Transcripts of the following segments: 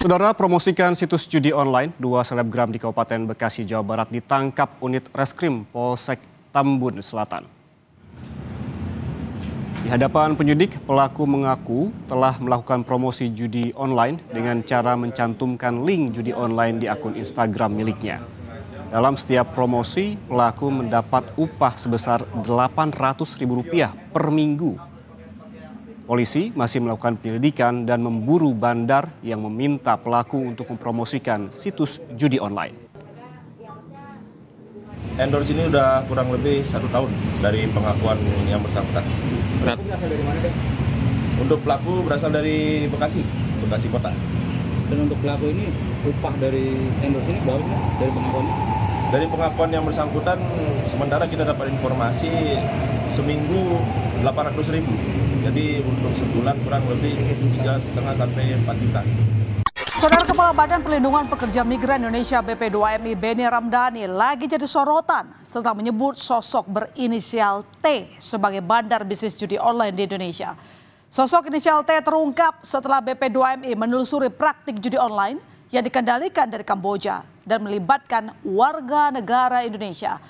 Saudara, promosikan situs judi online, dua selebgram di Kabupaten Bekasi, Jawa Barat ditangkap unit reskrim Polsek Tambun Selatan. Di hadapan penyidik, pelaku mengaku telah melakukan promosi judi online dengan cara mencantumkan link judi online di akun Instagram miliknya. Dalam setiap promosi, pelaku mendapat upah sebesar Rp800.000 per minggu. Polisi masih melakukan penyelidikan dan memburu bandar yang meminta pelaku untuk mempromosikan situs judi online. Endorse ini udah kurang lebih 1 tahun dari pengakuan yang bersangkutan. Pelaku berasal dari mana, Dek? Untuk pelaku berasal dari Bekasi kota. Dan untuk pelaku ini upah dari endorse ini berapa dari pengakuannya? Dari pengakuan yang bersangkutan, sementara kita dapat informasi seminggu 800.000. Jadi untuk sebulan kurang lebih 3,5 sampai 4 juta. Saudara, Kepala Badan Perlindungan Pekerja Migran Indonesia BP2MI Benny Ramdhani lagi jadi sorotan setelah menyebut sosok berinisial T sebagai bandar bisnis judi online di Indonesia. Sosok inisial T terungkap setelah BP2MI menelusuri praktik judi online yang dikendalikan dari Kamboja dan melibatkan warga negara Indonesia.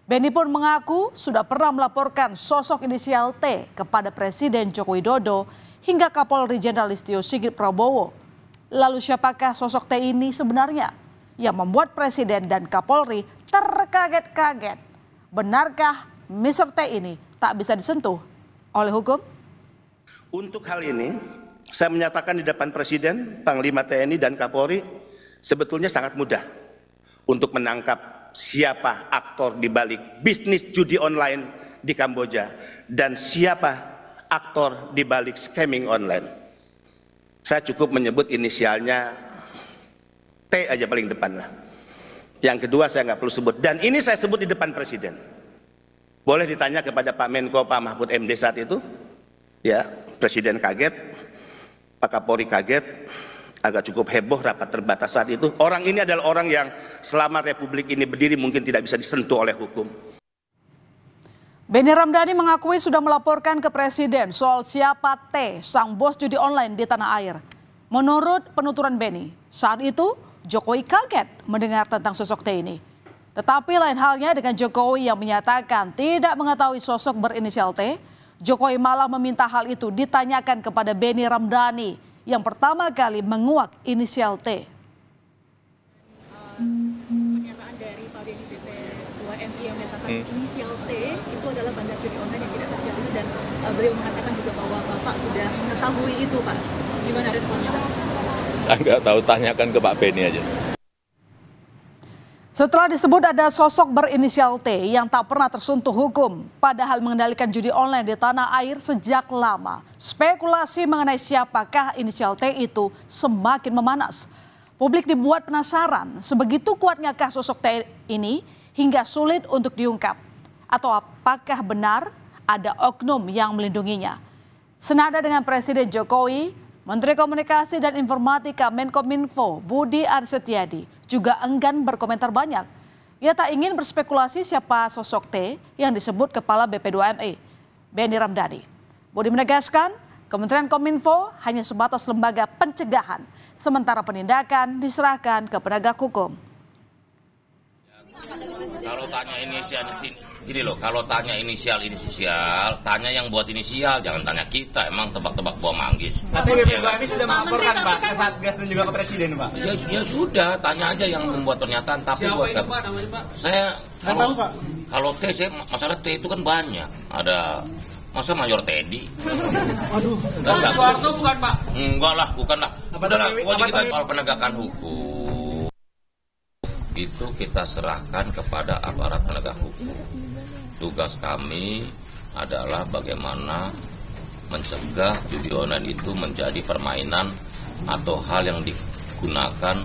Benny pun mengaku sudah pernah melaporkan sosok inisial T kepada Presiden Joko Widodo hingga Kapolri Jenderal Listio Sigit Prabowo. Lalu siapakah sosok T ini sebenarnya yang membuat Presiden dan Kapolri terkaget-kaget? Benarkah Mr. T ini tak bisa disentuh oleh hukum? Untuk hal ini, saya menyatakan di depan Presiden, Panglima TNI dan Kapolri sebetulnya sangat mudah untuk menangkap siapa aktor di balik bisnis judi online di Kamboja dan siapa aktor di balik scamming online. Saya cukup menyebut inisialnya T aja paling depan lah. Yang kedua saya nggak perlu sebut, dan ini saya sebut di depan Presiden. Boleh ditanya kepada Pak Menko, Pak Mahfud MD saat itu, ya Presiden kaget, Pak Kapolri kaget, agak cukup heboh rapat terbatas saat itu. Orang ini adalah orang yang selama Republik ini berdiri mungkin tidak bisa disentuh oleh hukum. Benny Ramdhani mengakui sudah melaporkan ke Presiden soal siapa T, sang bos judi online di tanah air. Menurut penuturan Benny, saat itu Jokowi kaget mendengar tentang sosok T ini. Tetapi lain halnya dengan Jokowi yang menyatakan tidak mengetahui sosok berinisial T. Jokowi malah meminta hal itu ditanyakan kepada Benny Ramdhani yang pertama kali menguak inisial T. Pernyataan dari Pak Benny BP2MI yang menyatakan inisial T itu adalah bandar judi online yang tidak terjalin, dan beliau mengatakan juga bahwa Bapak sudah mengetahui itu, Pak. Gimana responnya, Pak? Saya nggak tahu, tanyakan ke Pak Benny aja. Setelah disebut ada sosok berinisial T yang tak pernah tersentuh hukum, padahal mengendalikan judi online di tanah air sejak lama, spekulasi mengenai siapakah inisial T itu semakin memanas. Publik dibuat penasaran, sebegitu kuatnyakah sosok T ini hingga sulit untuk diungkap? Atau apakah benar ada oknum yang melindunginya? Senada dengan Presiden Jokowi, Menteri Komunikasi dan Informatika Menkominfo Budi Aris Setiadi juga enggan berkomentar banyak. Ia tak ingin berspekulasi siapa sosok T yang disebut Kepala BP2MI, Benny Ramdhani. Budi menegaskan, Kementerian Kominfo hanya sebatas lembaga pencegahan, sementara penindakan diserahkan ke penegak hukum. Kalau tanya inisial, gini loh, kalau tanya inisial, tanya yang buat inisial, jangan tanya kita, emang tebak-tebak buah manggis. Tapi BP2MI sudah melaporkan, Pak, ke Satgas dan juga ke Presiden, Pak. Ya sudah, tanya aja yang membuat pernyataan. Tapi siapa buat itu, Pak, namanya, Pak? Saya, kalau T, masalah T itu kan banyak. Ada, masa Mayor Teddy? Aduh, Pak Soeharto bukan, Pak? Enggak lah, bukan lah. Udah, pokoknya kita soal penegakan hukum. Itu kita serahkan kepada aparat penegak hukum. Tugas kami adalah bagaimana mencegah judi online itu menjadi permainan atau hal yang digunakan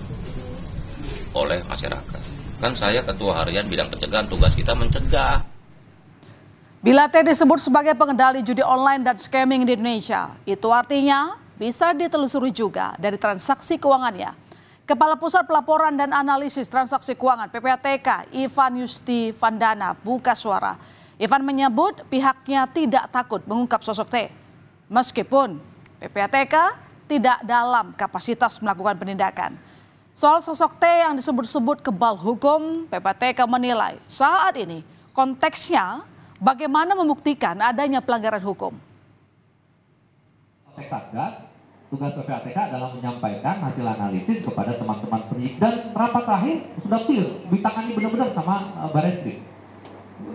oleh masyarakat. Kan saya ketua harian bidang pencegahan, tugas kita mencegah. Bila T disebut sebagai pengendali judi online dan scamming di Indonesia, itu artinya bisa ditelusuri juga dari transaksi keuangannya. Kepala Pusat Pelaporan dan Analisis Transaksi Keuangan PPATK Ivan Yusti Vandana buka suara. Ivan menyebut pihaknya tidak takut mengungkap sosok T. Meskipun PPATK tidak dalam kapasitas melakukan penindakan. Soal sosok T yang disebut-sebut kebal hukum, PPATK menilai saat ini konteksnya bagaimana membuktikan adanya pelanggaran hukum. Satgas, tugas PPATK adalah menyampaikan hasil analisis kepada teman-teman penyidik, dan rapat terakhir sudah clear, ditangani benar-benar sama Barreskrim.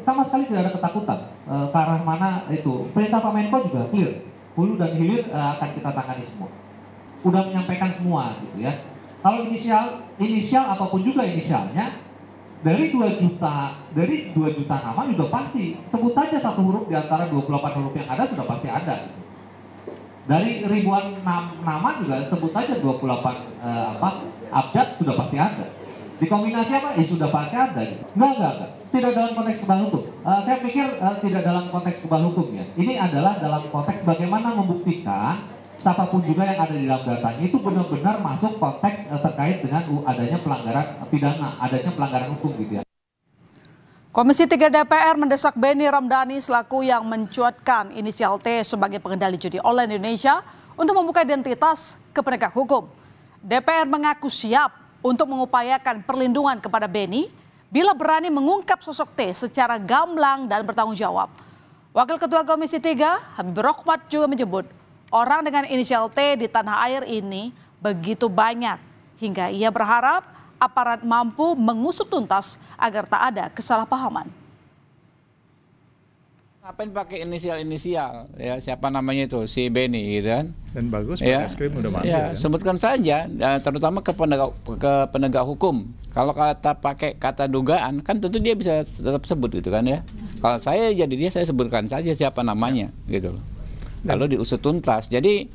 Sama sekali tidak ada ketakutan ke arah mana itu. Perintah Pak Menko juga clear, hulu dan hilir akan kita tangani semua. Udah menyampaikan semua gitu ya. Kalau inisial apapun juga inisialnya, dari 2 juta nama juga pasti. Sebut saja satu huruf di antara 28 huruf yang ada sudah pasti ada. Gitu. Dari ribuan nama juga sebut saja 28 abjad sudah pasti ada. Dikombinasi apa? Sudah pasti ada. Gitu. Enggak. Tidak dalam konteks kebal hukum. Saya pikir tidak dalam konteks kebal hukum ya. Ini adalah dalam konteks bagaimana membuktikan siapapun juga yang ada di dalam datanya itu benar-benar masuk konteks terkait dengan adanya pelanggaran pidana, adanya pelanggaran hukum gitu ya. Komisi 3 DPR mendesak Benny Ramdhani selaku yang mencuatkan inisial T sebagai pengendali judi online Indonesia untuk membuka identitas ke penegak hukum. DPR mengaku siap untuk mengupayakan perlindungan kepada Benny bila berani mengungkap sosok T secara gamblang dan bertanggung jawab. Wakil Ketua Komisi 3 Habib Rohmat juga menyebut orang dengan inisial T di tanah air ini begitu banyak hingga ia berharap aparat mampu mengusut tuntas agar tak ada kesalahpahaman. Ngapain pakai inisial ya, siapa namanya itu, si Benny gitu kan. Dan bagus ya, Barreskrim udah manggil ya, kan? Sebutkan saja terutama ke penegak hukum. Kalau kata pakai kata dugaan kan tentu dia bisa tetap sebut gitu kan ya. Kalau saya jadi dia, saya sebutkan saja siapa namanya gitu loh. Lalu diusut tuntas. Jadi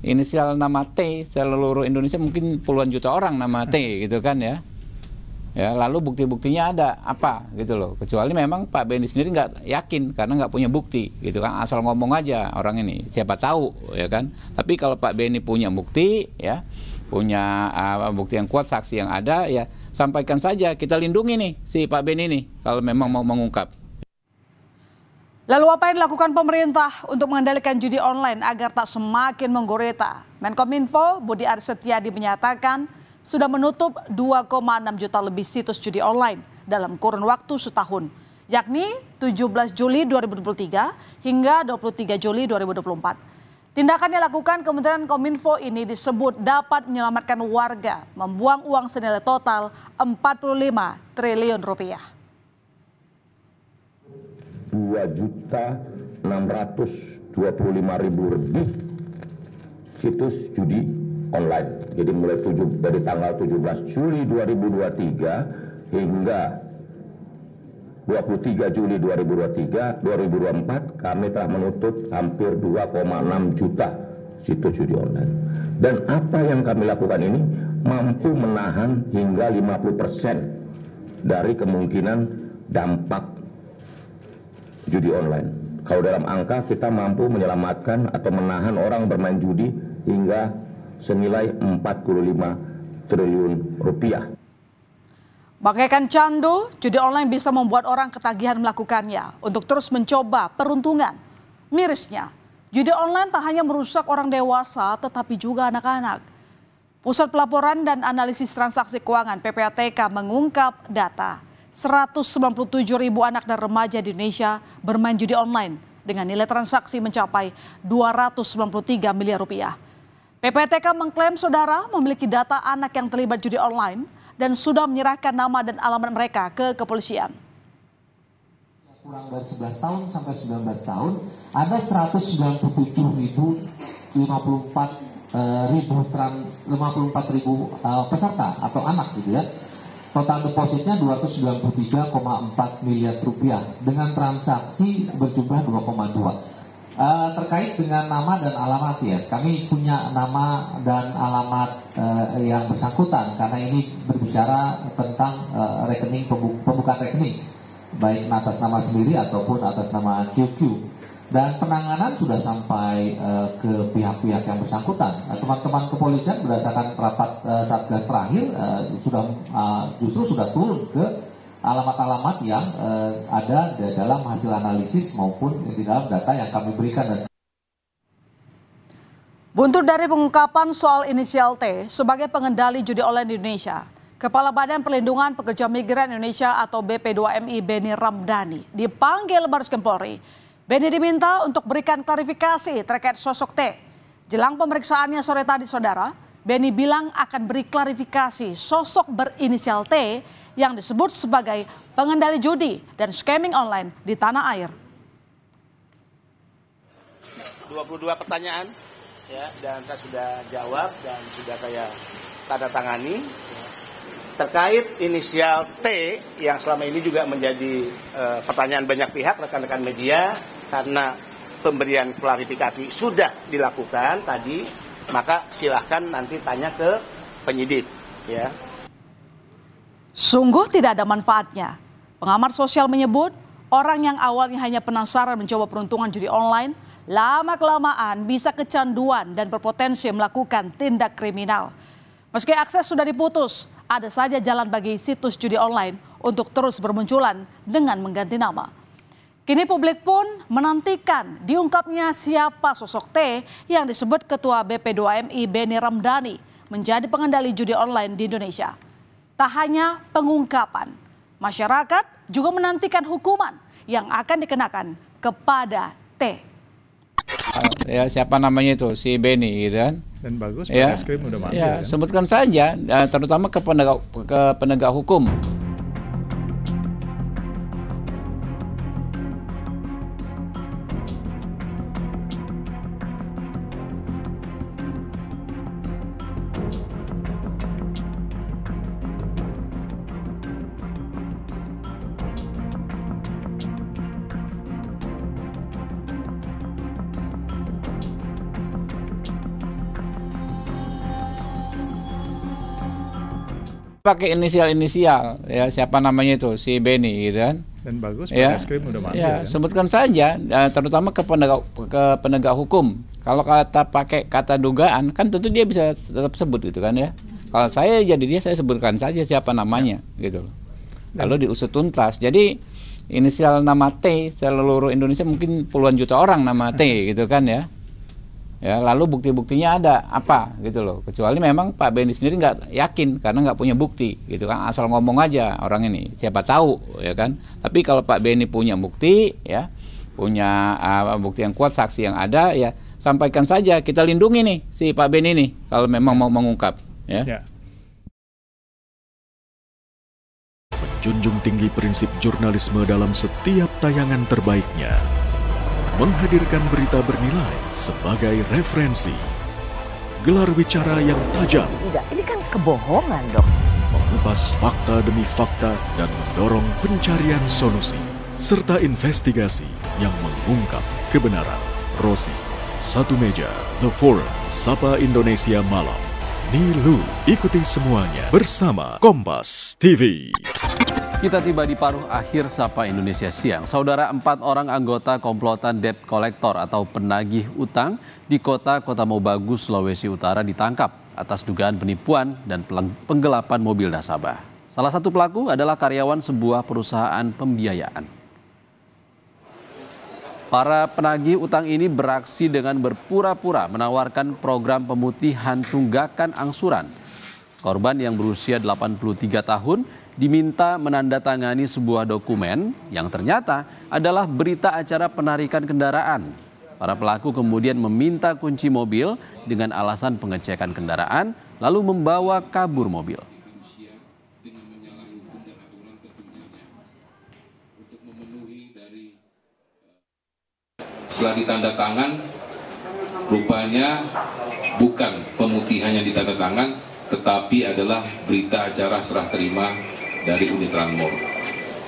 inisial nama T seluruh Indonesia mungkin puluhan juta orang nama T gitu kan ya. Ya, lalu bukti-buktinya ada apa gitu loh. Kecuali memang Pak Benny sendiri nggak yakin karena nggak punya bukti gitu kan. Asal ngomong aja orang ini. Siapa tahu ya kan. Tapi kalau Pak Benny punya bukti ya, punya bukti yang kuat, saksi yang ada ya, sampaikan saja. Kita lindungi nih si Pak Benny ini kalau memang mau mengungkap. Lalu apa yang dilakukan pemerintah untuk mengendalikan judi online agar tak semakin menggurita? Menkominfo Budi Aris Setiadi menyatakan sudah menutup 2,6 juta lebih situs judi online dalam kurun waktu setahun, yakni 17 Juli 2023 hingga 23 Juli 2024. Tindakan yang dilakukan Kementerian Kominfo ini disebut dapat menyelamatkan warga membuang uang senilai total 45 triliun rupiah. 2.625.000 lebih situs judi online. Jadi mulai dari tanggal 17 Juli 2023 hingga 23 Juli 2024 kami telah menutup hampir 2,6 juta situs judi online. Dan apa yang kami lakukan ini mampu menahan hingga 50% dari kemungkinan dampak judi online. Kalau dalam angka kita mampu menyelamatkan atau menahan orang bermain judi hingga senilai 45 triliun rupiah. Bagaikan candu, judi online bisa membuat orang ketagihan melakukannya untuk terus mencoba peruntungan. Mirisnya, judi online tak hanya merusak orang dewasa tetapi juga anak-anak. Pusat Pelaporan dan Analisis Transaksi Keuangan PPATK mengungkap data 197.000 anak dan remaja di Indonesia bermain judi online dengan nilai transaksi mencapai 293 miliar rupiah. PPATK mengklaim saudara memiliki data anak yang terlibat judi online dan sudah menyerahkan nama dan alamat mereka ke kepolisian. Kurang dari 11 tahun sampai 19 tahun ada 197.054 peserta atau anak gitu ya. Total depositnya 293,4 miliar rupiah dengan transaksi berjumlah 2,2. Terkait dengan nama dan alamat ya, kami punya nama dan alamat yang bersangkutan karena ini berbicara tentang rekening pembukaan rekening baik atas nama sendiri ataupun atas nama QQ. Dan penanganan sudah sampai ke pihak-pihak yang bersangkutan. Teman-teman kepolisian berdasarkan rapat Satgas terakhir justru sudah turun ke alamat-alamat yang ada di dalam hasil analisis maupun di dalam data yang kami berikan. Buntut dari pengungkapan soal inisial T sebagai pengendali judi online di Indonesia, Kepala Badan Perlindungan Pekerja Migran Indonesia atau BP2MI Beni Ramdhani dipanggil Barreskrim Polri. Beni diminta untuk berikan klarifikasi terkait sosok T. Jelang pemeriksaannya sore tadi, saudara, Beni bilang akan beri klarifikasi sosok berinisial T yang disebut sebagai pengendali judi dan scamming online di tanah air. 22 pertanyaan, ya, dan saya sudah jawab dan sudah saya tanda tangani terkait inisial T yang selama ini juga menjadi pertanyaan banyak pihak rekan-rekan media karena pemberian klarifikasi sudah dilakukan tadi, maka silahkan nanti tanya ke penyidik, ya. Sungguh tidak ada manfaatnya. Pengamat sosial menyebut orang yang awalnya hanya penasaran mencoba peruntungan judi online lama-kelamaan bisa kecanduan dan berpotensi melakukan tindak kriminal. Meski akses sudah diputus, ada saja jalan bagi situs judi online untuk terus bermunculan dengan mengganti nama. Kini publik pun menantikan diungkapnya siapa sosok T yang disebut Ketua BP2MI Beni Ramdhani menjadi pengendali judi online di Indonesia. Tak hanya pengungkapan, masyarakat juga menantikan hukuman yang akan dikenakan kepada T. Ya, siapa namanya itu, si Beni gitu kan. Dan bagus, ya, Barreskrim udah manggil, ya, kan? sebutkan saja, terutama ke penegak hukum. Pakai inisial ya, siapa namanya itu, si Beni gitu kan. Dan bagus, ya, Barreskrim udah manggil, ya, kan? sebutkan saja, terutama ke penegak hukum. Kalau pakai kata dugaan, kan tentu dia bisa tetap sebut gitu kan ya. Kalau saya jadi dia, saya sebutkan saja siapa namanya gitu. Lalu diusut tuntas. Jadi inisial nama T seluruh Indonesia mungkin puluhan juta orang nama T gitu kan ya. Ya, lalu bukti-buktinya ada apa gitu loh. Kecuali memang Pak Beni sendiri nggak yakin karena nggak punya bukti gitu kan. Asal ngomong aja orang ini, siapa tahu ya kan. Tapi kalau Pak Beni punya bukti ya, punya bukti yang kuat, saksi yang ada ya, sampaikan saja, kita lindungi nih si Pak Beni nih kalau memang mau mengungkap ya. Ya. Menjunjung tinggi prinsip jurnalisme dalam setiap tayangan terbaiknya. Menghadirkan berita bernilai sebagai referensi. Gelar bicara yang tajam. Tidak, ini kan kebohongan, Dok. Mengupas fakta demi fakta dan mendorong pencarian solusi. Serta investigasi yang mengungkap kebenaran. Rosi, Satu Meja, The Forum, Sapa Indonesia Malam. Nilu, ikuti semuanya bersama Kompas TV. Kita tiba di paruh akhir Sapa Indonesia Siang. Saudara, 4 orang anggota komplotan debt collector atau penagih utang di Kota Mobagu, Sulawesi Utara ditangkap atas dugaan penipuan dan penggelapan mobil nasabah. Salah satu pelaku adalah karyawan sebuah perusahaan pembiayaan. Para penagih utang ini beraksi dengan berpura-pura menawarkan program pemutihan tunggakan angsuran. Korban yang berusia 83 tahun diminta menandatangani sebuah dokumen yang ternyata adalah berita acara penarikan kendaraan. Para pelaku kemudian meminta kunci mobil dengan alasan pengecekan kendaraan, lalu membawa kabur mobil. Setelah ditanda tangan, rupanya bukan pemutihan yang ditanda tangan, tetapi adalah berita acara serah terima dari unit Ranmor.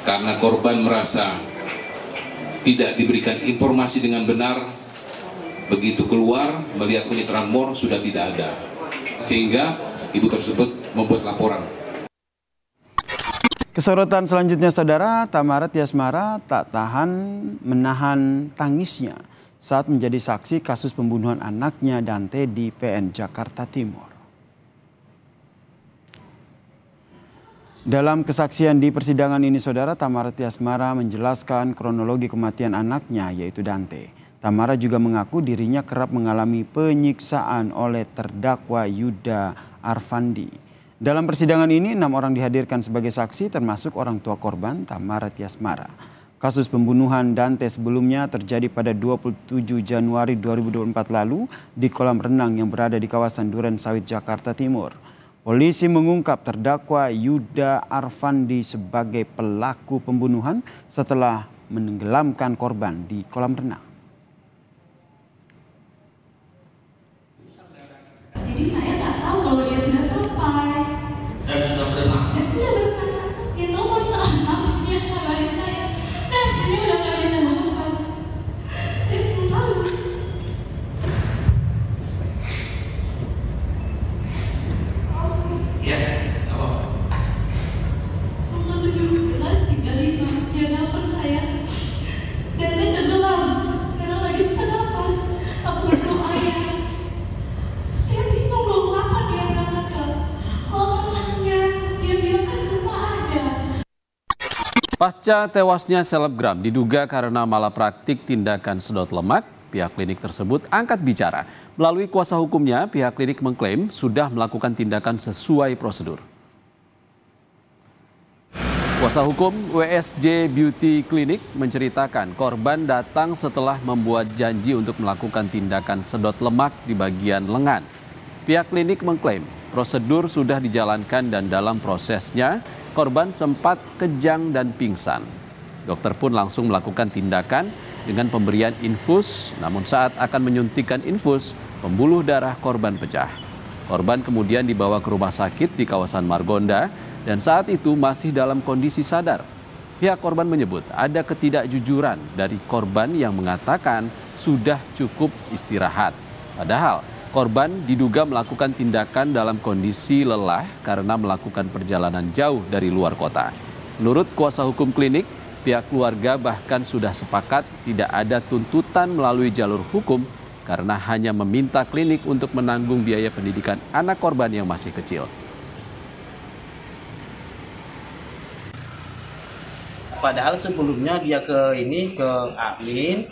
Karena korban merasa tidak diberikan informasi dengan benar, begitu keluar melihat unit Ranmor sudah tidak ada, sehingga ibu tersebut membuat laporan. Kesorotan selanjutnya, saudara, Tamara Tiasmara tak tahan menahan tangisnya saat menjadi saksi kasus pembunuhan anaknya Dante di PN Jakarta Timur. Dalam kesaksian di persidangan ini, saudara, Tamara Tiasmara menjelaskan kronologi kematian anaknya, yaitu Dante. Tamara juga mengaku dirinya kerap mengalami penyiksaan oleh terdakwa Yuda Arfandi. Dalam persidangan ini 6 orang dihadirkan sebagai saksi termasuk orang tua korban Tamara Tiasmara. Kasus pembunuhan Dante sebelumnya terjadi pada 27 Januari 2024 lalu di kolam renang yang berada di kawasan Duren Sawit, Jakarta Timur. Polisi mengungkap terdakwa Yuda Arfandi sebagai pelaku pembunuhan setelah menenggelamkan korban di kolam renang. Jadi saya nggak tahu kalau dia sudah sampai. Dan sudah berenang. Terus dia telepon setengah 6 dia kabarin saya. Dan saya udah nggak bisa nafas. Saya nggak tahu. Iya, apa? Nomor 1735 dia nelfon saya. Dan saya tenggelam. Sekarang lagi susah nafas. Kamu berdoa ya. Saya bingung loh kapan dia berangkat ke kolam renangnya. Dia bilang kan ke rumah aja. Pasca tewasnya selebgram diduga karena malapraktik tindakan sedot lemak, pihak klinik tersebut angkat bicara. Melalui kuasa hukumnya, pihak klinik mengklaim sudah melakukan tindakan sesuai prosedur. Kuasa hukum WSJ Beauty Clinic menceritakan korban datang setelah membuat janji untuk melakukan tindakan sedot lemak di bagian lengan. Pihak klinik mengklaim prosedur sudah dijalankan dan dalam prosesnya korban sempat kejang dan pingsan. Dokter pun langsung melakukan tindakan dengan pemberian infus, namun saat akan menyuntikkan infus, pembuluh darah korban pecah. Korban kemudian dibawa ke rumah sakit di kawasan Margonda dan saat itu masih dalam kondisi sadar. Pihak korban menyebut ada ketidakjujuran dari korban yang mengatakan sudah cukup istirahat. Padahal korban diduga melakukan tindakan dalam kondisi lelah karena melakukan perjalanan jauh dari luar kota. Menurut kuasa hukum klinik, pihak keluarga bahkan sudah sepakat tidak ada tuntutan melalui jalur hukum karena hanya meminta klinik untuk menanggung biaya pendidikan anak korban yang masih kecil. Padahal sebelumnya dia ke Amin,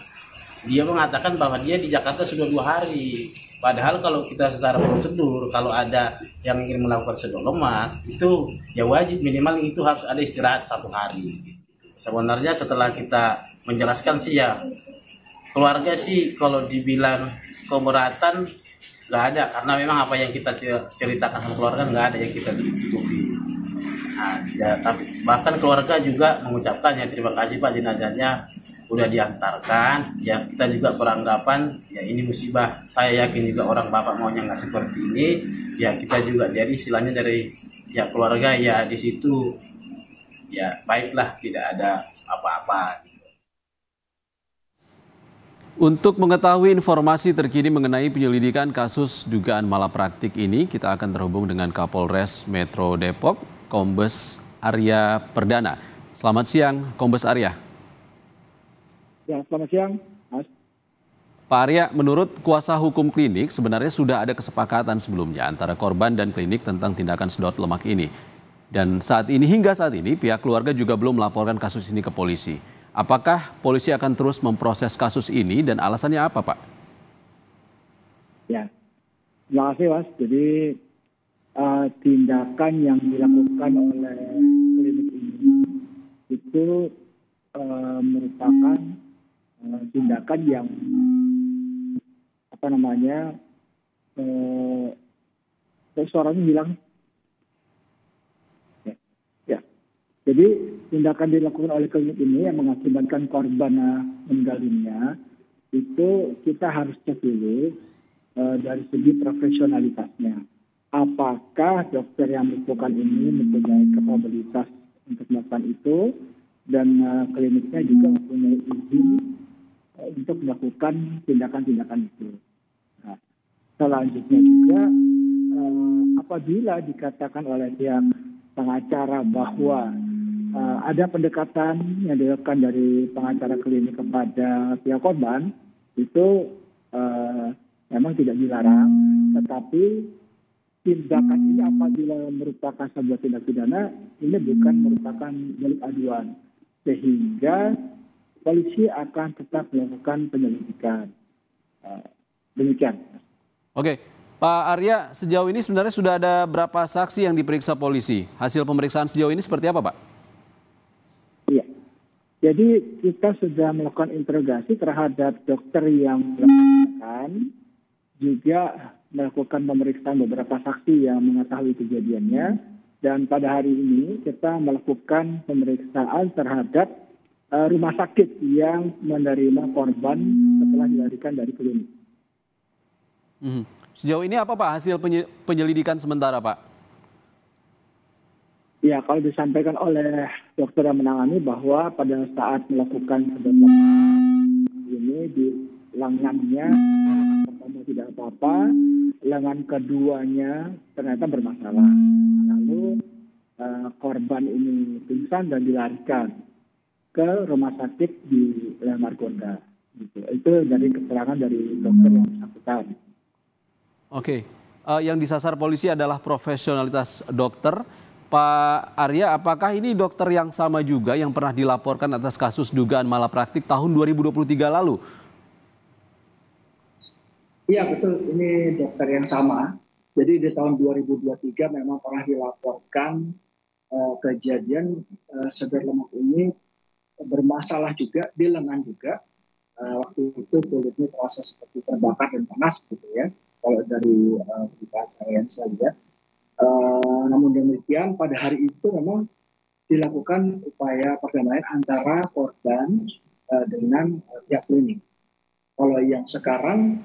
dia mengatakan bahwa dia di Jakarta sudah 2 hari. Padahal kalau kita secara prosedur, kalau ada yang ingin melakukan sedot lemak, itu ya wajib minimal itu harus ada istirahat 1 hari. Sebenarnya setelah kita menjelaskan sih ya, keluarga sih kalau dibilang keberatan nggak ada, karena memang apa yang kita ceritakan sama keluarga nggak ada yang kita tutupi. Nah, ya, tapi bahkan keluarga juga mengucapkan ya terima kasih Pak, jenazahnya udah diantarkan. Ya kita juga beranggapan ya ini musibah. Saya yakin juga orang bapak maunya nggak seperti ini. Ya kita juga jadi istilahnya dari ya keluarga ya di situ ya baiklah, tidak ada apa-apa. Untuk mengetahui informasi terkini mengenai penyelidikan kasus dugaan malapraktik ini, kita akan terhubung dengan Kapolres Metro Depok, Kombes Arya Perdana. Selamat siang, Kombes Arya. Ya, selamat siang, Mas. Pak Arya, menurut kuasa hukum klinik, sebenarnya sudah ada kesepakatan sebelumnya antara korban dan klinik tentang tindakan sedot lemak ini. Dan hingga saat ini, pihak keluarga juga belum melaporkan kasus ini ke polisi. Apakah polisi akan terus memproses kasus ini dan alasannya apa, Pak? Ya, terima kasih, Mas. Jadi tindakan yang dilakukan oleh klinik ini itu merupakan tindakan yang suaranya hilang. Ya. Jadi tindakan dilakukan oleh klinik ini yang mengakibatkan korban meninggal dunia itu kita harus cek dulu dari segi profesionalitasnya. Apakah dokter yang melakukan ini mempunyai kapabilitas untuk melakukan itu, dan kliniknya juga mempunyai izin untuk melakukan tindakan-tindakan itu. Nah, selanjutnya juga apabila dikatakan oleh pihak pengacara bahwa ada pendekatan yang dilakukan dari pengacara klinik kepada pihak korban, itu memang tidak dilarang, tetapi tindakan ini apabila merupakan sebuah tindak pidana, ini bukan merupakan delik aduan. Sehingga polisi akan tetap melakukan penyelidikan. Demikian. Oke, Pak Arya, sejauh ini sebenarnya sudah ada berapa saksi yang diperiksa polisi? Hasil pemeriksaan sejauh ini seperti apa, Pak? Iya. Jadi kita sudah melakukan interogasi terhadap dokter yang melakukan, juga melakukan pemeriksaan beberapa saksi yang mengetahui kejadiannya. Dan pada hari ini kita melakukan pemeriksaan terhadap rumah sakit yang menerima korban setelah dilarikan dari klinik. Sejauh ini apa Pak hasil penyelidikan sementara Pak? Ya, kalau disampaikan oleh dokter yang menangani bahwa pada saat melakukan sedakan ini di lengannya pertama tidak apa-apa, lengan keduanya ternyata bermasalah. Lalu korban ini pingsan dan dilarikan ke rumah sakit di Margonda. Gitu. Itu dari keterangan dari dokter yang bersangkutan. Oke, yang disasar polisi adalah profesionalitas dokter. Pak Arya, apakah ini dokter yang sama juga yang pernah dilaporkan atas kasus dugaan malapraktik tahun 2023 lalu? Iya betul, ini dokter yang sama. Jadi di tahun 2023 memang pernah dilaporkan kejadian seder lemak ini bermasalah juga di lengan juga. Waktu itu kulitnya terasa seperti terbakar dan panas gitu ya. Kalau dari berita acara yang saya lihat. Namun demikian pada hari itu memang dilakukan upaya perdamaian antara korban dengan pihak klinik. Kalau yang sekarang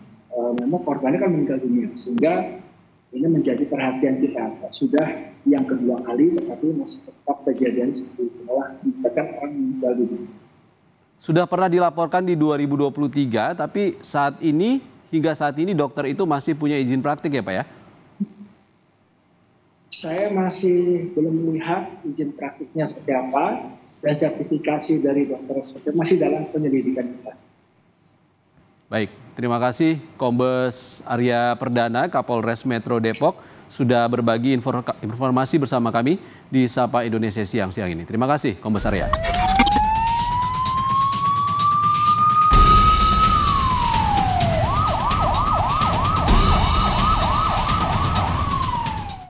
memang korbannya kan meninggal dunia, sehingga ini menjadi perhatian kita. Sudah yang kedua kali, tetapi masih tetap kejadian seperti itu. Malah bahkan orang meninggal dunia. Sudah pernah dilaporkan di 2023, tapi hingga saat ini dokter itu masih punya izin praktik ya Pak ya? Saya masih belum melihat izin praktiknya seperti apa, dan sertifikasi dari dokter seperti masih dalam penyelidikan kita. Baik, terima kasih Kombes Arya Perdana, Kapolres Metro Depok, sudah berbagi informasi bersama kami di Sapa Indonesia siang ini. Terima kasih Kombes Arya.